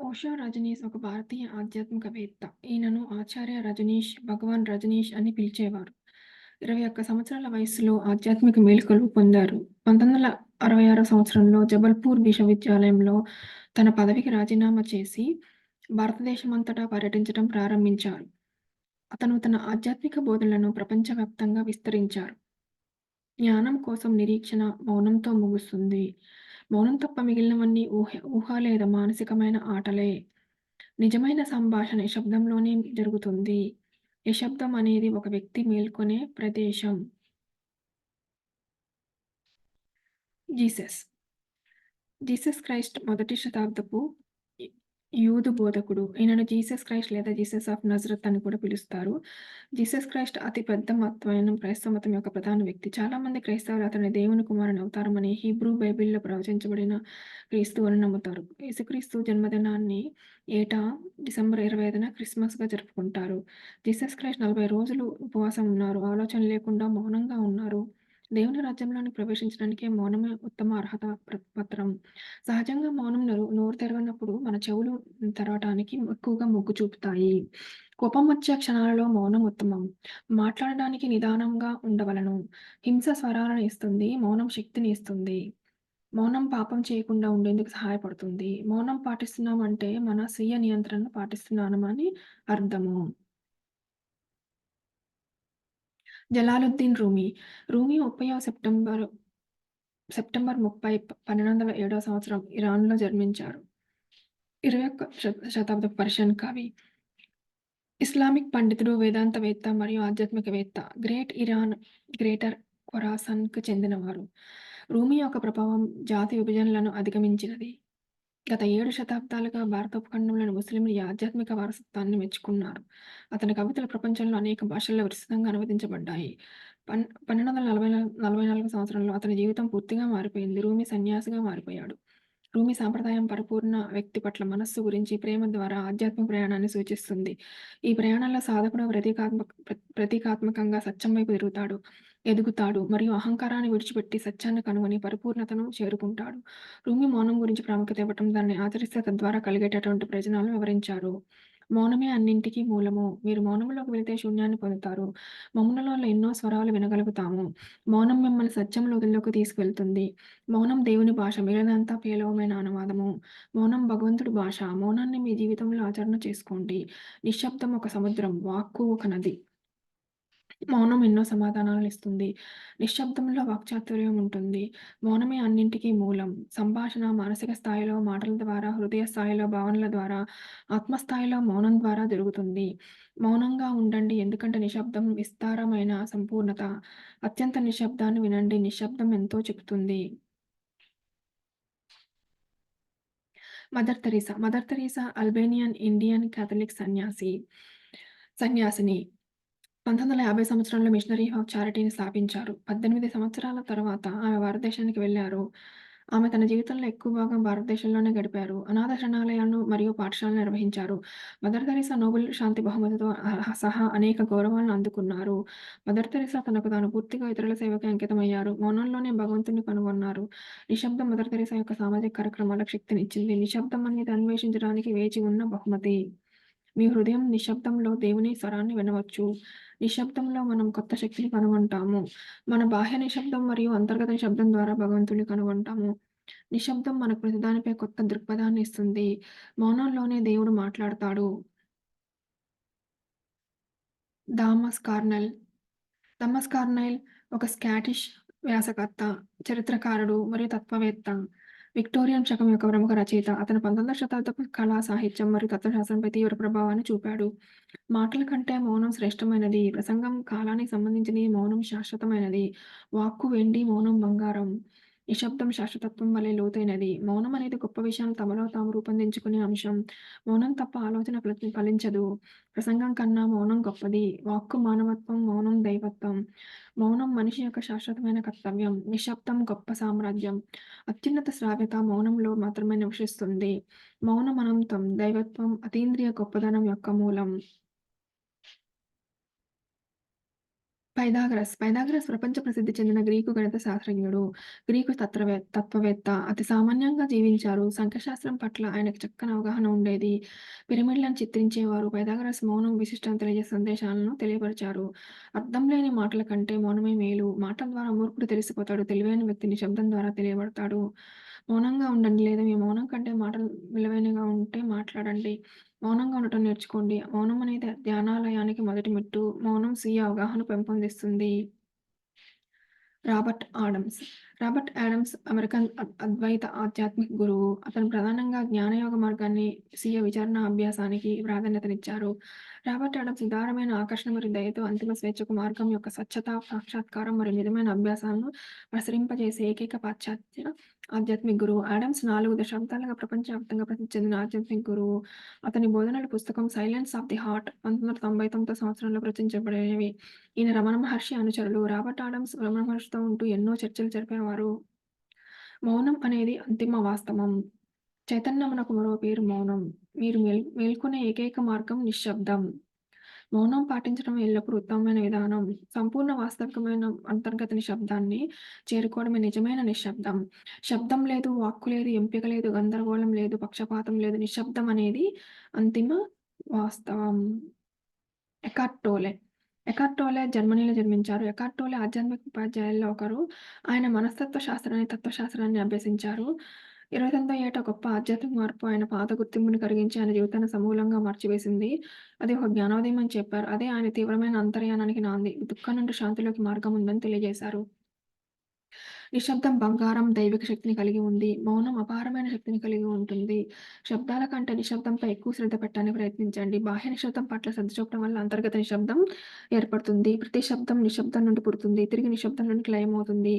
ఓషో రజనీష్ ఒక భారతీయ ఆధ్యాత్మికవేత్త. ఈయనను ఆచార్య రజనీష్, భగవాన్ రజనీష్ అని పిలిచేవారు. 21 సంవత్సరాల వయస్సులో ఆధ్యాత్మిక మేలుకొలుపు పొందారు. 1966 సంవత్సరంలో జబల్పూర్ విశ్వవిద్యాలయంలో తన పదవికి రాజీనామా చేసి భారతదేశమంతటా పర్యటించడం ప్రారంభించారు. అతను తన ఆధ్యాత్మిక బోధనలను ప్రపంచవ్యాప్తంగా విస్తరించారు. జ్ఞానం కోసం నిరీక్షణ మౌనంతో ముగుస్తుంది. మౌనం తప్ప మిగిలినవన్నీ ఊహ లేదా మానసికమైన ఆటలే. నిజమైన సంభాషణ నిశ్శబ్దంలోనే జరుగుతుంది. నిశ్శబ్దం అనేది ఒక వ్యక్తి మేల్కొనే ప్రదేశం. జీసస్. జీసస్ క్రైస్ట్ మొదటి శతాబ్దపు యు యూదు బోధకుడు. ఈయనను జీసస్ క్రైస్ట్ లేదా జీసస్ ఆఫ్ నజరత్ అని కూడా పిలుస్తారు. జీసస్ క్రైస్ట్ అతి పెద్ద మతమైన క్రైస్తవ మతం యొక్క ప్రధాన వ్యక్తి. చాలామంది క్రైస్తవులు అతన్ని దేవుని కుమారుని అవతారమని, హీబ్రూ బైబిల్‌లో ప్రవచించబడిన క్రీస్తు అని నమ్ముతారు. యేసుక్రీస్తు జన్మదినాన్ని ఏటా డిసెంబర్ 25న క్రిస్మస్‌గా జరుపుకుంటారు. జీసస్ క్రైస్ట్ 40 రోజులు ఉపవాసం ఉన్నారు. ఆలోచన లేకుండా మౌనంగా ఉన్నారు. దేవుని రాజ్యంలోనికి ప్రవేశించడానికే మౌనమే ఉత్తమ అర్హత పత్రం. సహజంగా మౌనం నోరు తెరవనప్పుడు మన చెవులు తెరవటానికి ఎక్కువగా మొగ్గు చూపుతాయి. కోపం వచ్చే క్షణాలలో మౌనం ఉత్తమం. మాట్లాడడానికి నిదానంగా ఉండవలెను. హింస స్వరాలను ఇస్తుంది. మౌనం శక్తిని ఇస్తుంది. మౌనం పాపం చేయకుండా ఉండేందుకు సహాయపడుతుంది. మౌనం పాటిస్తున్నామంటే మన స్వీయ నియంత్రణను పాటిస్తున్నామని అర్థము. జలాలుద్దీన్ రూమి. రూమి 30వ సెప్టెంబర్ 30, 1207 సంవత్సరం ఇరాన్‌లో జన్మించారు. 21 శతాబ్దపు పర్షియన్ కవి. ఇస్లామిక్ పండితుడు, వేదాంతవేత్త మరియు ఆధ్యాత్మికవేత్త. గ్రేటర్ ఖొరాసన్‌కు చెందినవారు. రూమి యొక్క ప్రభావం జాతి విభజనలను అధిగమించినది. గత 7 శతాబ్దాలుగా భారత ఉపఖండంలోని ముస్లింలు ఈ ఆధ్యాత్మిక వారసత్వాన్ని మెచ్చుకున్నారు. అతని కవితలు ప్రపంచంలో అనేక భాషల్లో విస్తృతంగా అనువదించబడ్డాయి. 1244 సంవత్సరంలో అతని జీవితం పూర్తిగా మారిపోయింది. రూమి సన్యాసిగా మారిపోయాడు. రూమి సాంప్రదాయం పరిపూర్ణ వ్యక్తి పట్ల మనస్సు గురించి ప్రేమ ద్వారా ఆధ్యాత్మిక ప్రయాణాన్ని సూచిస్తుంది. ఈ ప్రయాణంలో సాధకుడు ప్రతీకాత్మకంగా సత్యం వైపు ఎదుగుతాడు మరియు అహంకారాన్ని విడిచిపెట్టి సత్యాన్ని కనుగొని పరిపూర్ణతను చేరుకుంటాడు. రూమి మౌనం గురించి ప్రాముఖ్యత ఇవ్వటం, దానిని ఆచరిస్తే తద్వారా కలిగేటటువంటి ప్రయోజనాలను వివరించారు. మౌనమే అన్నింటికి మూలము. మీరు మౌనంలోకి వెళితే శూన్యాన్ని పొందుతారు. మౌనంలో ఎన్నో స్వరాలు వినగలుగుతాము. మౌనం మిమ్మల్ని సత్యం లోతుల్లోకి తీసుకువెళ్తుంది. మౌనం దేవుని భాష, మిగిలినదంతా పేలవమైన అనువాదము. మౌనం భగవంతుడి భాష. మౌనాన్ని మీ జీవితంలో ఆచరణ చేసుకోండి. నిశ్శబ్దం ఒక సముద్రం, వాక్కు ఒక నది. మౌనం ఎన్నో సమాధానాలనిస్తుంది. నిశ్శబ్దంలో వాక్చాతుర్యం ఉంటుంది. మౌనమే అన్నింటికి మూలం. సంభాషణ మానసిక స్థాయిలో మాటల ద్వారా, హృదయ స్థాయిలో భావనల ద్వారా, ఆత్మస్థాయిలో మౌనం ద్వారా జరుగుతుంది. మౌనంగా ఉండండి, ఎందుకంటే నిశ్శబ్దం విస్తారమైన సంపూర్ణత. అత్యంత నిశ్శబ్దాన్ని వినండి, నిశ్శబ్దం ఎంతో చెబుతుంది. Mother Teresa Albanian Indian Catholic సన్యాసిని. 1950 సంవత్సరంలో మిషనరీ ఆఫ్ చారిటీని స్థాపించారు. 18 సంవత్సరాల తరువాత ఆమె భారతదేశానికి వెళ్లారు. ఆమె తన జీవితంలో ఎక్కువ భాగం భారతదేశంలోనే గడిపారు. అనాథ శరణాలయాలను మరియు పాఠశాలను నిర్వహించారు. మదర్ తెరీసా నోబెల్ శాంతి బహుమతితో సహా అనేక గౌరవాలను అందుకున్నారు. మదర్ తెరీసా తనకు తాను పూర్తిగా ఇతరుల సేవకే అంకితమయ్యారు. మౌనంలోనే భగవంతుడిని కనుగొన్నారు. నిశ్శబ్దం మదర్ తెరీసా యొక్క సామాజిక కార్యక్రమాలకు శక్తినిచ్చింది. నిశ్శబ్దం అనేది అన్వేషించడానికి వేచి ఉన్న బహుమతి. మీ హృదయం నిశ్శబ్దంలో దేవుని స్వరాన్ని వినవచ్చు. నిశ్శబ్దంలో మనం కొత్త శక్తిని కనుగొంటాము. మన బాహ్య నిశ్శబ్దం మరియు అంతర్గత నిశ్శబ్దం ద్వారా భగవంతుడిని కనుగొంటాము. నిశ్శబ్దం మనకు ప్రతిదానిపై కొత్త దృక్పథాన్ని ఇస్తుంది. మౌనంలోనే దేవుడు మాట్లాడతాడు. Thomas Cornell. థామస్ కార్నైల్ ఒక స్కాటిష్ వ్యాసకర్త, చరిత్రకారుడు మరియు తత్వవేత్త. విక్టోరియన్ శకం యొక్క ప్రముఖ రచయిత. అతను 19వ శతాబ్దపు కళా, సాహిత్యం మరియు తత్వశాస్త్రంపై తీవ్ర ప్రభావాన్ని చూపాడు. మాటల కంటే మౌనం శ్రేష్టమైనది. ప్రసంగం కాలానికి సంబంధించినది, మౌనం శాశ్వతమైనది. వాక్కు వెండి, మౌనం బంగారం. నిశ్శబ్దం శాశ్వతత్వం వలె లోతైనది. మౌనం అనేది గొప్ప విషయాలను తమలో తాము రూపొందించుకునే అంశం. మౌనం తప్ప ఆలోచన ఫలించదు. ప్రసంగం కన్నా మౌనం గొప్పది. వాక్కు మానవత్వం, మౌనం దైవత్వం. మౌనం మనిషి యొక్క శాశ్వతమైన కర్తవ్యం. నిశ్శబ్దం గొప్ప సామ్రాజ్యం. అత్యున్నత శ్రావ్యత మౌనంలో మాత్రమే నివసిస్తుంది. మౌనం అనంతం, దైవత్వం, అతీంద్రియ గొప్పదనం యొక్క మూలం. పైథాగరస్ ప్రపంచ ప్రసిద్ధి చెందిన గ్రీకు గణిత శాస్త్రజ్ఞుడు. గ్రీకు తత్వవేత్త. అతి సామాన్యంగా జీవించారు. సంఖ్యాశాస్త్రం పట్ల ఆయనకు చక్కని అవగాహన ఉండేది. పిరమిడ్లను చిత్రించేవారు. పైథాగరస్ మౌనం విశిష్టతను తెలియజేసే సందేశాలను తెలియపరిచారు. అర్థం లేని మాటల కంటే మౌనమే మేలు. మాటల ద్వారా మూర్ఖుడు తెలిసిపోతాడు. తెలివైన వ్యక్తి నిశ్శబ్దం ద్వారా తెలియబడతాడు. మౌనంగా ఉండండి, లేదా మీ మౌనం కంటే మాటలు విలువైనగా ఉంటే మాట్లాడండి. మౌనంగా ఉండటం నేర్చుకోండి. మౌనం అనేది ధ్యానాలయానికి మొదటి మెట్టు. మౌనం స్వీయ అవగాహన పెంపొందిస్తుంది. Robert Adams. Robert Adams American Advaita ఆధ్యాత్మిక గురువు. అతను ప్రధానంగా జ్ఞానయోగ మార్గాన్ని, స్వీయ విచారణ అభ్యాసానికి ప్రాధాన్యతనిచ్చారు. రాబర్ట్ ఆడమ్స్ ఉదారమైన ఆకర్షణ మరియు దయతో అంతిమ స్వేచ్ఛకు మార్గం యొక్క స్వచ్ఛత, సాక్షాత్కారం మరియు నిజమైన అభ్యాసాలను ప్రసరింపజేసే ఏకైక పాశ్చాత్య ఆధ్యాత్మిక గురువు. ఆడమ్స్ 4 దశాబ్దాలుగా ప్రపంచవ్యాప్తంగా ప్రసిద్ధి చెందిన ఆధ్యాత్మిక గురువు. అతని బోధనల పుస్తకం 'సైలెన్స్ ఆఫ్ ది హార్ట్' 1999 సంవత్సరంలో ప్రచురించబడినవి. ఈయన రమణ మహర్షి అనుచరులు. రాబర్ట్ ఆడమ్స్ రమణ మహర్షితో ఉంటూ ఎన్నో చర్చలు జరిపేవారు. మౌనం అనేది అంతిమ వాస్తవం. చైతన్యమునకు మరో పేరు మౌనం. మీరు మేల్కొనే ఏకైక మార్గం నిశ్శబ్దం. మౌనం పాటించడం ఎల్లప్పుడూ ఉత్తమమైన విధానం. సంపూర్ణ వాస్తవికమైన అంతర్గత నిశ్శబ్దాన్ని చేరుకోవడమే నిజమైన నిశ్శబ్దం. శబ్దం లేదు, వాక్కు లేదు, ఎంపిక లేదు, గందరగోళం లేదు, పక్షపాతం లేదు. నిశ్శబ్దం అనేది అంతిమ వాస్తవం. ఎకార్ట్ టోలే. ఎకార్ట్ టోలే జర్మనీలో జన్మించారు. ఎకార్ట్ టోలే ఆధ్యాత్మిక ఉపాధ్యాయుల్లో ఒకరు. ఆయన మనస్తత్వ శాస్త్రాన్ని, తత్వశాస్త్రాన్ని అభ్యసించారు. 29వ ఏట గొప్ప ఆధ్యాత్మిక మార్పు ఆయన పాత గుర్తింపుని కరిగించి ఆయన జీవితాన్ని సమూలంగా మార్చివేసింది. అది ఒక జ్ఞానోదయం అని చెప్పారు. అదే ఆయన తీవ్రమైన అంతర్యానానికి నాంది. దుఃఖం నుండి శాంతిలోకి మార్గం ఉందని తెలియజేశారు. నిశ్శబ్దం బంగారం దైవిక శక్తిని కలిగి ఉంది. మౌనం అపారమైన శక్తిని కలిగి ఉంటుంది. శబ్దాల కంటే నిశ్శబ్దంపై ఎక్కువ శ్రద్ధ పెట్టడానికి ప్రయత్నించండి. బాహ్య నిశ్శబ్దం పట్ల శ్రద్ధ చూపడం వల్ల అంతర్గత నిశ్శబ్దం ఏర్పడుతుంది. ప్రతి శబ్దం నిశ్శబ్దం నుండి పుడుతుంది. తిరిగి నిశ్శబ్దం నుండి లయమవుతుంది.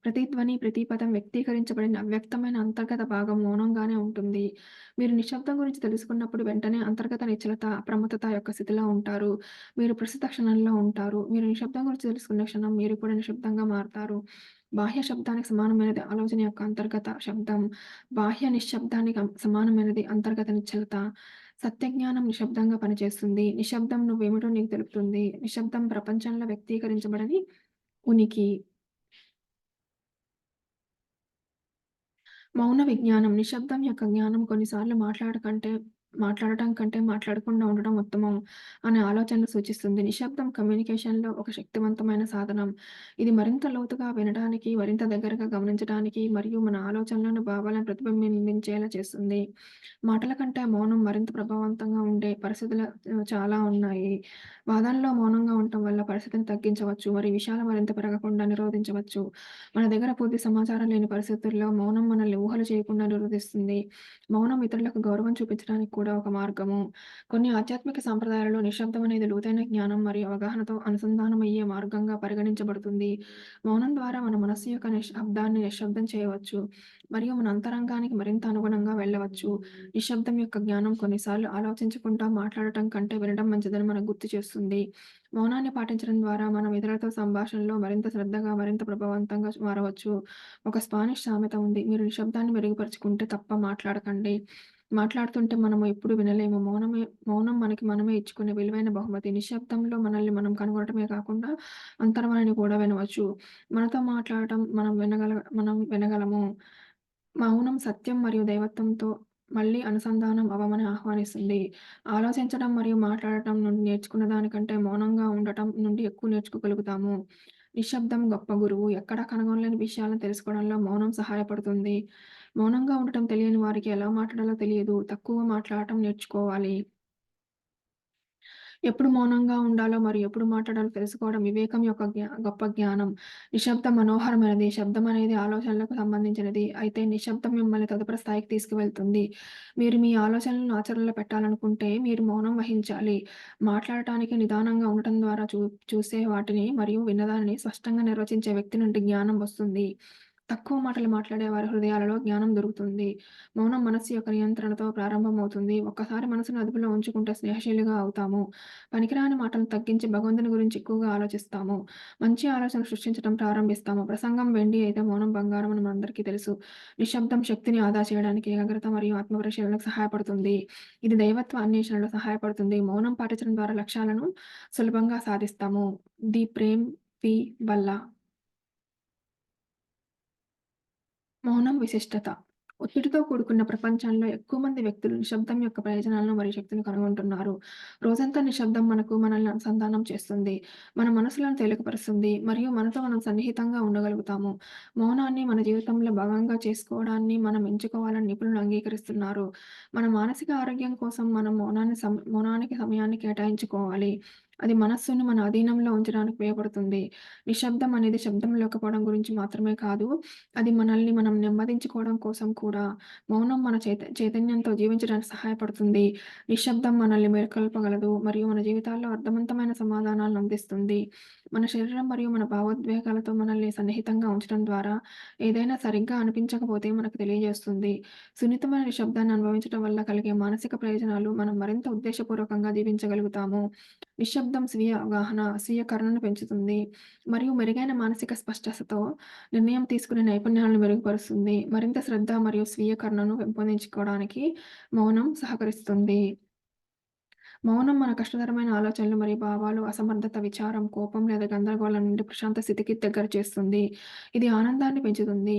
ప్రతి ధ్వని, ప్రతి పదం వ్యక్తీకరించబడిన అవ్యక్తమైన అంతర్గత భాగం మౌనంగానే ఉంటుంది. మీరు నిశ్శబ్దం గురించి తెలుసుకున్నప్పుడు వెంటనే అంతర్గత నిశ్చలత, అప్రమత్తత యొక్క స్థితిలో ఉంటారు. మీరు ప్రస్తుత క్షణంలో ఉంటారు. మీరు నిశ్శబ్దం గురించి తెలుసుకున్న క్షణం మీరు కూడా నిశ్శబ్దంగా మారతారు. బాహ్య శబ్దానికి సమానమైనది ఆలోచన యొక్క అంతర్గత శబ్దం. బాహ్య నిశ్శబ్దానికి సమానమైనది అంతర్గత నిశ్చలత. సత్యజ్ఞానం నిశ్శబ్దంగా పనిచేస్తుంది. నిశ్శబ్దం నువ్వేమిటో నీకు తెలుపుతుంది. నిశ్శబ్దం ప్రపంచంలో వ్యక్తీకరించబడని ఉనికి. మౌన విజ్ఞానం. నిశ్శబ్దం యొక్క జ్ఞానం కొన్నిసార్లు మాట్లాడటం కంటే మాట్లాడకుండా ఉండడం ఉత్తమం అనే ఆలోచనను సూచిస్తుంది. నిశ్శబ్దం కమ్యూనికేషన్‌లో ఒక శక్తివంతమైన సాధనం. ఇది మరింత లోతుగా వినడానికి, మరింత దగ్గరగా గమనించడానికి మరియు మన ఆలోచనలను, భావాలను ప్రతిబింబించేలా చేస్తుంది. మాటల కంటే మౌనం మరింత ప్రభావవంతంగా ఉండే పరిస్థితులు చాలా ఉన్నాయి. వాదనలో మౌనంగా ఉండటం వల్ల పరిస్థితిని తగ్గించవచ్చు మరియు విషయాలు మరింత పెరగకుండా నిరోధించవచ్చు. మన దగ్గర పూర్తి సమాచారం లేని పరిస్థితుల్లో మౌనం మనల్ని ఊహలు చేయకుండా నిరోధిస్తుంది. మౌనం ఇతరులకు గౌరవం చూపించడానికి కూడా ఒక మార్గము. కొన్ని ఆధ్యాత్మిక సాంప్రదాయాలలో నిశ్శబ్దం అనేది లోతైన జ్ఞానం మరియు అవగాహనతో అనుసంధానమయ్యే మార్గంగా పరిగణించబడుతుంది. మౌనం ద్వారా మన మనస్సు యొక్క నిశ్శబ్దాన్ని నిశ్శబ్దం చేయవచ్చు మరియు మన అంతరంగానికి మరింత అనుగుణంగా వెళ్ళవచ్చు. నిశ్శబ్దం యొక్క జ్ఞానం కొన్నిసార్లు ఆలోచించకుండా మాట్లాడటం కంటే వినడం మంచిదని మనకు గుర్తు చేస్తుంది. మౌనాన్ని పాటించడం ద్వారా మనం ఇతరులతో సంభాషణలో మరింత శ్రద్ధగా, మరింత ప్రభావవంతంగా మారవచ్చు. ఒక స్పానిష్ సామెత ఉంది. మీరు నిశ్శబ్దాన్ని మెరుగుపరుచుకుంటే తప్ప మాట్లాడకండి. మాట్లాడుతుంటే మనము ఎప్పుడు వినలేము. మౌనం మనకి మనమే ఇచ్చుకునే విలువైన బహుమతి. నిశ్శబ్దంలో మనల్ని మనం కనుగొనటమే కాకుండా అంతర్వాణిని కూడా వినవచ్చు. మనతో మాట్లాడటం మనం వినగలము. మౌనం సత్యం మరియు దైవత్వంతో మళ్ళీ అనుసంధానం అవ్వమని ఆహ్వానిస్తుంది. ఆలోచించడం మరియు మాట్లాడటం నుండి నేర్చుకున్న దానికంటే మౌనంగా ఉండటం నుండి ఎక్కువ నేర్చుకోగలుగుతాము. నిశ్శబ్దం గొప్ప గురువు. ఎక్కడా కనుగొనలేని విషయాలను తెలుసుకోవడంలో మౌనం సహాయపడుతుంది. మౌనంగా ఉండటం తెలియని వారికి ఎలా మాట్లాడాలో తెలియదు. తక్కువ మాట్లాడటం నేర్చుకోవాలి. ఎప్పుడు మౌనంగా ఉండాలో మరియు ఎప్పుడు మాట్లాడాలో తెలుసుకోవడం వివేకం యొక్క గొప్ప జ్ఞానం. నిశ్శబ్దం మనోహరమైనది. శబ్దం అనేది ఆలోచనలకు సంబంధించినది. అయితే నిశ్శబ్దం మిమ్మల్ని తదుపరి స్థాయికి తీసుకువెళ్తుంది. మీరు మీ ఆలోచనలను ఆచరణలో పెట్టాలనుకుంటే మీరు మౌనం వహించాలి. మాట్లాడటానికి నిదానంగా ఉండటం ద్వారా చూసే వాటిని మరియు విన్నదానిని స్పష్టంగా నిర్వచించే వ్యక్తి నుండి జ్ఞానం వస్తుంది. తక్కువ మాటలు మాట్లాడే వారి హృదయాలలో జ్ఞానం దొరుకుతుంది. మౌనం మనస్సు యొక్క నియంత్రణతో ప్రారంభమవుతుంది. ఒక్కసారి మనసును అదుపులో ఉంచుకుంటే స్నేహశీలిగా అవుతాము. పనికిరాని మాటలను తగ్గించి భగవంతుని గురించి ఎక్కువగా ఆలోచిస్తాము. మంచి ఆలోచనలు సృష్టించడం ప్రారంభిస్తాము. ప్రసంగం వెండి అయితే మౌనం బంగారం అని మనందరికీ తెలుసు. నిశ్శబ్దం శక్తిని ఆదా చేయడానికి ఏకాగ్రత మరియు ఆత్మపరిశీలనకు సహాయపడుతుంది. ఇది దైవత్వ అన్వేషణలో సహాయపడుతుంది. మౌనం పాటించడం ద్వారా లక్ష్యాలను సులభంగా సాధిస్తాము. ది ప్రేమ్ పి. బల్లా. మౌనం విశిష్టత. ఒత్తిడితో కూడుకున్న ప్రపంచంలో ఎక్కువ మంది వ్యక్తులు నిశ్శబ్దం యొక్క ప్రయోజనాలను మరియు శక్తిని కనుగొంటున్నారు. రోజంతా నిశ్శబ్దం మనల్ని అనుసంధానం చేస్తుంది. మన మనసులను తేలికపరుస్తుంది మరియు మనతో మనం సన్నిహితంగా ఉండగలుగుతాము. మౌనాన్ని మన జీవితంలో భాగంగా చేసుకోవడాన్ని మనం ఎంచుకోవాలని నిపుణులు అంగీకరిస్తున్నారు. మన మానసిక ఆరోగ్యం కోసం మనం మౌనానికి సమయాన్ని కేటాయించుకోవాలి. అది మనస్సును మన అధీనంలో ఉంచడానికి ఉపయోగపడుతుంది. నిశ్శబ్దం అనేది శబ్దం లేకపోవడం గురించి మాత్రమే కాదు. అది మనల్ని మనం నెమ్మదించుకోవడం కోసం కూడా. మౌనం మన చైతన్యంతో జీవించడానికి సహాయపడుతుంది. నిశ్శబ్దం మనల్ని మేల్కొల్పగలదు మరియు మన జీవితాల్లో అర్థవంతమైన సమాధానాలను అందిస్తుంది. మన శరీరం మరియు మన భావోద్వేగాలతో మనల్ని సన్నిహితంగా ఉంచడం ద్వారా ఏదైనా సరిగ్గా అనిపించకపోతే మనకు తెలియజేస్తుంది. సున్నితమైన నిశ్శబ్దాన్ని అనుభవించడం వల్ల కలిగే మానసిక ప్రయోజనాలు మనం మరింత ఉద్దేశపూర్వకంగా జీవించగలుగుతాము. నిశ్శబ్దం స్వీయ అవగాహన, స్వీయ కరుణను పెంచుతుంది మరియు మెరుగైన మానసిక స్పష్టతతో నిర్ణయం తీసుకునే నైపుణ్యాలను మెరుగుపరుస్తుంది. మరింత శ్రద్ధ మరియు స్వీయ కరుణను పెంపొందించుకోవడానికి మౌనం సహకరిస్తుంది. మౌనం మన కష్టతరమైన ఆలోచనలు మరియు భావాలు, అసమర్థత, విచారం, కోపం లేదా గందరగోళం నుండి ప్రశాంత స్థితికి దగ్గర చేస్తుంది. ఇది ఆనందాన్ని పెంచుతుంది.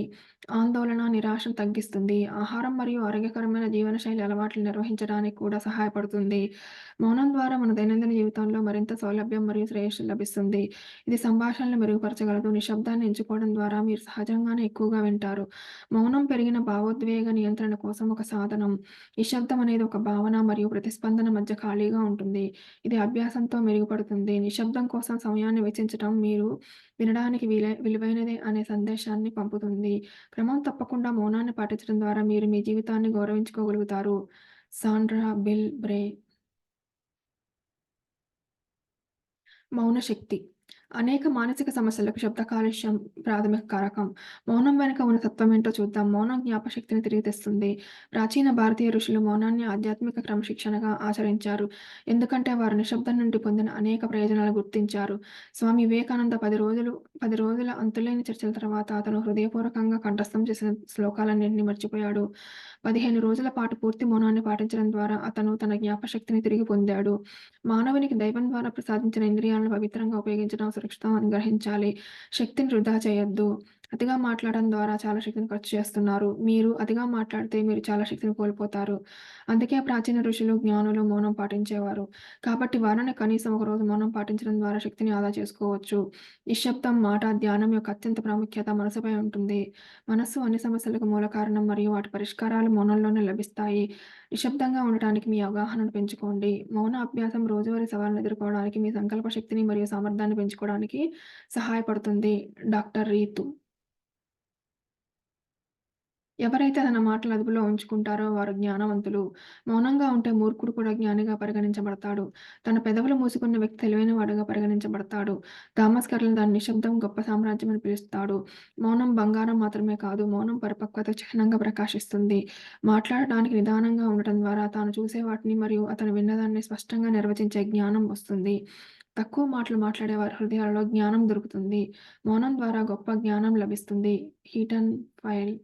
ఆందోళన, నిరాశను తగ్గిస్తుంది. ఆహారం మరియు ఆరోగ్యకరమైన జీవనశైలి అలవాట్లు నిర్వహించడానికి కూడా సహాయపడుతుంది. మౌనం ద్వారా మన దైనందిన జీవితంలో మరింత సౌలభ్యం మరియు శ్రేయస్సు లభిస్తుంది. ఇది సంభాషణలు మెరుగుపరచగలదు. నిశ్శబ్దాన్ని ఎంచుకోవడం ద్వారా మీరు సహజంగానే ఎక్కువగా వింటారు. మౌనం పెరిగిన భావోద్వేగ నియంత్రణ కోసం ఒక సాధనం. నిశ్శబ్దం అనేది ఒక భావన మరియు ప్రతిస్పందన మధ్య ఖాళీగా ఉంటుంది. ఇది అభ్యాసంతో మెరుగుపడుతుంది. నిశ్శబ్దం కోసం సమయాన్ని వెచ్చించటం మీరు వినడానికి విలువైనదే అనే సందేశాన్ని పంపుతుంది. క్రమం తప్పకుండా మౌనాన్ని పాటించడం ద్వారా మీరు మీ జీవితాన్ని గౌరవించుకోగలుగుతారు. Sandra bell బ్రే. మౌన శక్తి. అనేక మానసిక సమస్యలకు శబ్ద కాలుష్యం ప్రాథమిక కారకం. మౌనం వెనుక ఉన్న తత్వమేంటో చూద్దాం. మౌనం జ్ఞాపకశక్తిని తిరిగి తెస్తుంది. ప్రాచీన భారతీయ ఋషులు మౌనాన్ని ఆధ్యాత్మిక క్రమశిక్షణగా ఆచరించారు. ఎందుకంటే వారు నిశ్శబ్దం నుండి పొందిన అనేక ప్రయోజనాలు గుర్తించారు. స్వామి వివేకానంద 10 రోజుల అంతులేని చర్చల తర్వాత అతను హృదయపూర్వకంగా కంఠస్థం చేసిన శ్లోకాలన్నింటినీ మర్చిపోయాడు. 15 రోజుల పాటు పూర్తి మౌనాన్ని పాటించడం ద్వారా అతను తన జ్ఞాపకశక్తిని తిరిగి పొందాడు. మానవునికి దైవం ద్వారా ప్రసాదించిన ఇంద్రియాలను పవిత్రంగా ఉపయోగించడం సురక్షితం అని గ్రహించాలి. శక్తిని వృధా చేయొద్దు. అతిగా మాట్లాడడం ద్వారా చాలా శక్తిని ఖర్చు చేస్తున్నారు. మీరు అతిగా మాట్లాడితే మీరు చాలా శక్తిని కోల్పోతారు. అందుకే ప్రాచీన ఋషులు, జ్ఞానులు మౌనం పాటించేవారు. కాబట్టి వారానికి కనీసం ఒక రోజు మౌనం పాటించడం ద్వారా శక్తిని ఆదా చేసుకోవచ్చు. నిశ్శబ్దం, మాట, ధ్యానం యొక్క అత్యంత ప్రాముఖ్యత మనసుపై ఉంటుంది. మనస్సు అన్ని సమస్యలకు మూల కారణం మరియు వాటి పరిష్కారాలు మౌనంలోనే లభిస్తాయి. నిశ్శబ్దంగా ఉండటానికి మీ అవగాహనను పెంచుకోండి. మౌన అభ్యాసం రోజువారీ సవాళ్లను ఎదుర్కోవడానికి, మీ సంకల్ప శక్తిని మరియు సామర్థ్యాన్ని పెంచుకోవడానికి సహాయపడుతుంది. డాక్టర్ రీతు. ఎవరైతే తన మాటలు అదుపులో ఉంచుకుంటారో వారు జ్ఞానవంతులు. మౌనంగా ఉంటే మూర్ఖుడు కూడా జ్ఞానిగా పరిగణించబడతాడు. తన పెదవులు మూసుకున్న వ్యక్తి తెలివైనవాడుగా పరిగణించబడతాడు. థామస్ కర్ల్ దాని నిశ్శబ్దం గొప్ప సామ్రాజ్యం అని పిలుస్తాడు. మౌనం బంగారం మాత్రమే కాదు, మౌనం పరిపక్వత చిహ్నంగా ప్రకాశిస్తుంది. మాట్లాడటానికి నిదానంగా ఉండటం ద్వారా తాను చూసే వాటిని మరియు అతను విన్నదాన్ని స్పష్టంగా నిర్వచించే జ్ఞానం వస్తుంది. తక్కువ మాటలు మాట్లాడే వారి హృదయాలలో జ్ఞానం దొరుకుతుంది. మౌనం ద్వారా గొప్ప జ్ఞానం లభిస్తుంది. Heaton file.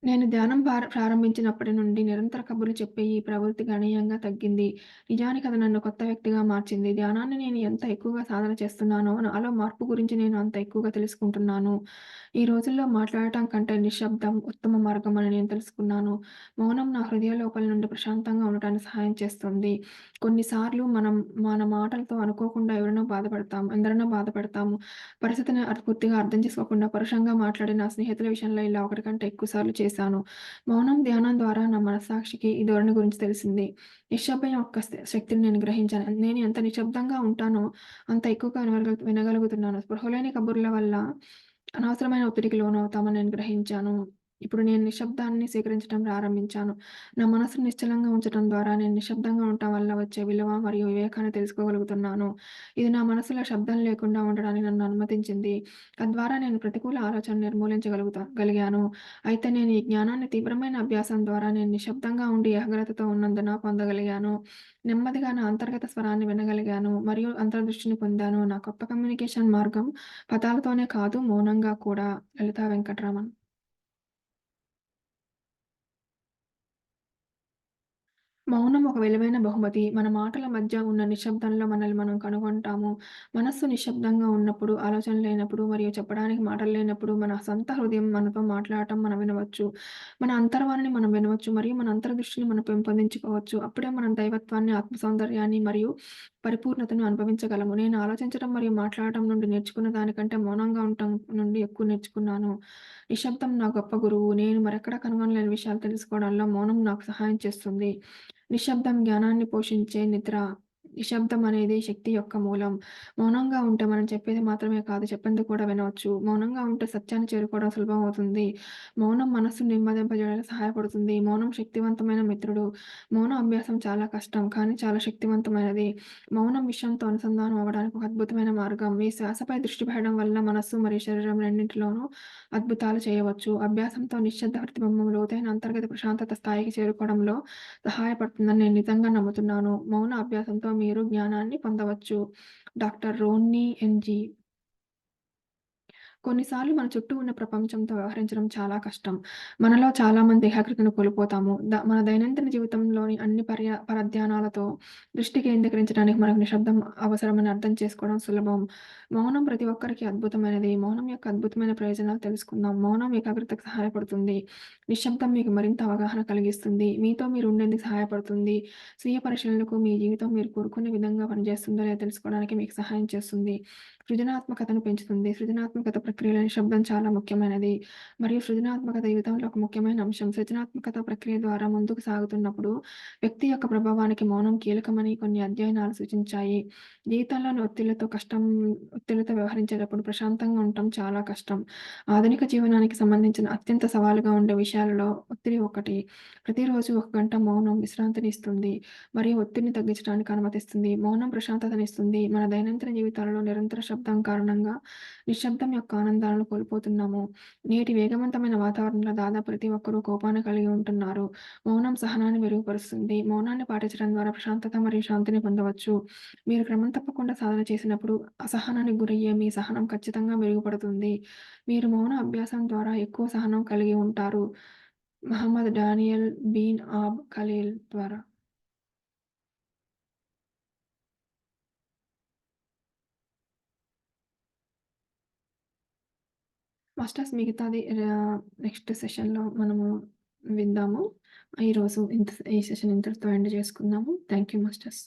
నేను ధ్యానం ప్రారంభించినప్పటి నుండి నిరంతర కబుర్లు చెప్పే ఈ ప్రవృత్తి గణనీయంగా తగ్గింది. నిజానికి అది నన్ను కొత్త వ్యక్తిగా మార్చింది. ధ్యానాన్ని నేను ఎంత ఎక్కువగా సాధన చేస్తున్నానో, నాలో మార్పు గురించి నేను అంత ఎక్కువగా తెలుసుకుంటున్నాను. ఈ రోజుల్లో మాట్లాడటం కంటే నిశ్శబ్దం ఉత్తమ మార్గం అని నేను తెలుసుకున్నాను. మౌనం నా హృదయ లోపల నుండి ప్రశాంతంగా ఉండటానికి సహాయం చేస్తుంది. కొన్నిసార్లు మనం మన మాటలతో అనుకోకుండా ఎందరినో బాధపెడతాము. పరిస్థితిని పూర్తిగా అర్థం చేసుకోకుండా పరుషంగా మాట్లాడిన నా స్నేహితుల విషయంలో ఇలా ఒకటి కంటే ఎక్కువ సార్లు చేశాను. మౌనం ధ్యానం ద్వారా నా మనస్సాక్షికి ఈ ధోరణి గురించి తెలిసింది. నిశ్శబ్దం యొక్క శక్తిని నేను గ్రహించాను. నేను ఎంత నిశ్శబ్దంగా ఉంటానో అంత ఎక్కువగా వినగలుగుతున్నాను. స్పృహ లేని కబుర్ల వల్ల అనవసరమైన ఒత్తిడికి లోనవుతామని నేను గ్రహించాను. ఇప్పుడు నేను నిశ్శబ్దాన్ని స్వీకరించడం ప్రారంభించాను. నా మనసును నిశ్చలంగా ఉంచటం ద్వారా నేను నిశ్శబ్దంగా ఉండటం వల్ల వచ్చే విలువ మరియు వివేకాన్ని తెలుసుకోగలుగుతున్నాను. ఇది నా మనసులో శబ్దం లేకుండా ఉండడానికి నన్ను అనుమతించింది. తద్వారా నేను ప్రతికూల ఆలోచనను గలిగాను. అయితే నేను ఈ జ్ఞానాన్ని తీవ్రమైన అభ్యాసం ద్వారా నేను నిశ్శబ్దంగా ఉండి ఏకాగ్రతతో ఉన్నందున పొందగలిగాను. నెమ్మదిగా నా అంతర్గత స్వరాన్ని వినగలిగాను మరియు అంతర్దృష్టిని పొందాను. నా గొప్ప కమ్యూనికేషన్ మార్గం పదాలతోనే కాదు, మౌనంగా కూడా. లలితా వెంకటరామన్. మౌనం ఒక విలువైన బహుమతి. మన మాటల మధ్య ఉన్న నిశ్శబ్దంలో మనల్ని మనం కనుగొంటాము. మనస్సు నిశ్శబ్దంగా ఉన్నప్పుడు, ఆలోచన లేనప్పుడు మరియు చెప్పడానికి మాటలు లేనప్పుడు మన సొంత హృదయం మనతో మాట్లాడటం మనం వినవచ్చు. మన అంతర్వాణిని మనం వినవచ్చు మరియు మన అంతర్దృష్టిని మనం పెంపొందించుకోవచ్చు. అప్పుడే మనం దైవత్వాన్ని, ఆత్మ సౌందర్యాన్ని మరియు పరిపూర్ణతను అనుభవించగలము. నేను ఆలోచించడం మరియు మాట్లాడటం నుండి నేర్చుకున్న దానికంటే మౌనంగా ఉండటం నుండి ఎక్కువ నేర్చుకున్నాను. నిశ్శబ్దం నా గొప్ప గురువు. నేను మరెక్కడా కనుగొనలేని విషయాలు తెలుసుకోవడంలో మౌనం నాకు సహాయం చేస్తుంది. నిశ్శబ్దం జ్ఞానాన్ని పోషించే నిద్ర. నిశ్శబ్దం అనేది శక్తి యొక్క మూలం. మౌనంగా ఉంటే మనం చెప్పేది మాత్రమే కాదు, చెప్పింది కూడా వినవచ్చు. మౌనంగా ఉంటే సత్యాన్ని చేరుకోవడం సులభమవుతుంది. మౌనం మనస్సును నెమ్మదింపజేయడానికి సహాయపడుతుంది. మౌనం శక్తివంతమైన మిత్రుడు. మౌన అభ్యాసం చాలా కష్టం, కానీ చాలా శక్తివంతమైనది. మౌనం విషయంతో అనుసంధానం అవ్వడానికి ఒక అద్భుతమైన మార్గం. మీ శ్వాసపై దృష్టి పెట్టడం వల్ల మనస్సు మరియు శరీరం రెండింటిలోనూ అద్భుతాలు చేయవచ్చు. అభ్యాసంతో నిశ్శబ్ద ప్రతిబింబం లోతైన అంతర్గత ప్రశాంతత స్థాయికి చేరుకోవడంలో సహాయపడుతుందని నేను నిజంగా నమ్ముతున్నాను. మౌన అభ్యాసంతో మీరు జ్ఞానాన్ని పొందవచ్చు. Doctor Ronnie Ng. కొన్నిసార్లు మన చుట్టూ ఉన్న ప్రపంచంతో వ్యవహరించడం చాలా కష్టం. మనలో చాలామంది ఏకాగ్రతను కోల్పోతాము. మన దైనందిన జీవితంలోని అన్ని పరధ్యానాలతో దృష్టి కేంద్రీకరించడానికి మనకు నిశ్శబ్దం అవసరమని అర్థం చేసుకోవడం సులభం. మౌనం ప్రతి ఒక్కరికి అద్భుతమైనది. మౌనం యొక్క అద్భుతమైన ప్రయోజనాలు తెలుసుకుందాం. మౌనం ఏకాగ్రతకు సహాయపడుతుంది. నిశ్శబ్దం మీకు మరింత అవగాహన కలిగిస్తుంది. మీతో మీరు ఉండేందుకు సహాయపడుతుంది. స్వీయ పరిశీలనకు మీ జీవితం మీరు కోరుకునే విధంగా పనిచేస్తుందో లేదో తెలుసుకోవడానికి మీకు సహాయం చేస్తుంది. సృజనాత్మకతను పెంచుతుంది. సృజనాత్మకత ప్రక్రియలో నిశ్శబ్దం చాలా ముఖ్యమైనది మరియు సృజనాత్మకత జీవితంలో ఒక ముఖ్యమైన అంశం. సృజనాత్మకత ప్రక్రియ ద్వారా ముందుకు సాగుతున్నప్పుడు వ్యక్తి యొక్క ప్రభావానికి మౌనం కీలకమని కొన్ని అధ్యయనాలు సూచించాయి. జీవితంలోని ఒత్తిళ్లతో వ్యవహరించేటప్పుడు ప్రశాంతంగా ఉండటం చాలా కష్టం. ఆధునిక జీవనానికి సంబంధించిన అత్యంత సవాలుగా ఉండే విషయాలలో ఒత్తిడి ఒకటి. ప్రతిరోజు 1 గంట మౌనం విశ్రాంతిని ఇస్తుంది మరియు ఒత్తిడిని తగ్గించడానికి అనుమతిస్తుంది. మౌనం ప్రశాంతతనిస్తుంది. మన దైనందిన జీవితాలలో నిరంతర శబ్దం కారణంగా నిశ్శబ్దం యొక్క ఆనందాలను కోల్పోతున్నాము. నేటి వేగవంతమైన వాతావరణంలో దాదాపు ప్రతి ఒక్కరూ కోపాన్ని కలిగి ఉంటున్నారు. మౌనం సహనాన్ని మెరుగుపరుస్తుంది. మౌనాన్ని పాటించడం ద్వారా ప్రశాంతత మరియు శాంతిని పొందవచ్చు. మీరు క్రమం తప్పకుండా సాధన చేసినప్పుడు అసహనానికి గురయ్యే మీ సహనం ఖచ్చితంగా మెరుగుపడుతుంది. మీరు మౌన అభ్యాసం ద్వారా ఎక్కువ సహనం కలిగి ఉంటారు. మహమ్మద్ డానియల్ బిన్ ఆబ్ ఖలీల్ ద్వారా. మాస్టర్స్ మిగతాది నెక్స్ట్ సెషన్‌లో మనము విందాము. ఈరోజు ఈ సెషన్ ఇంతటితో ఎండ్ చేసుకుందాము. Thank you masters.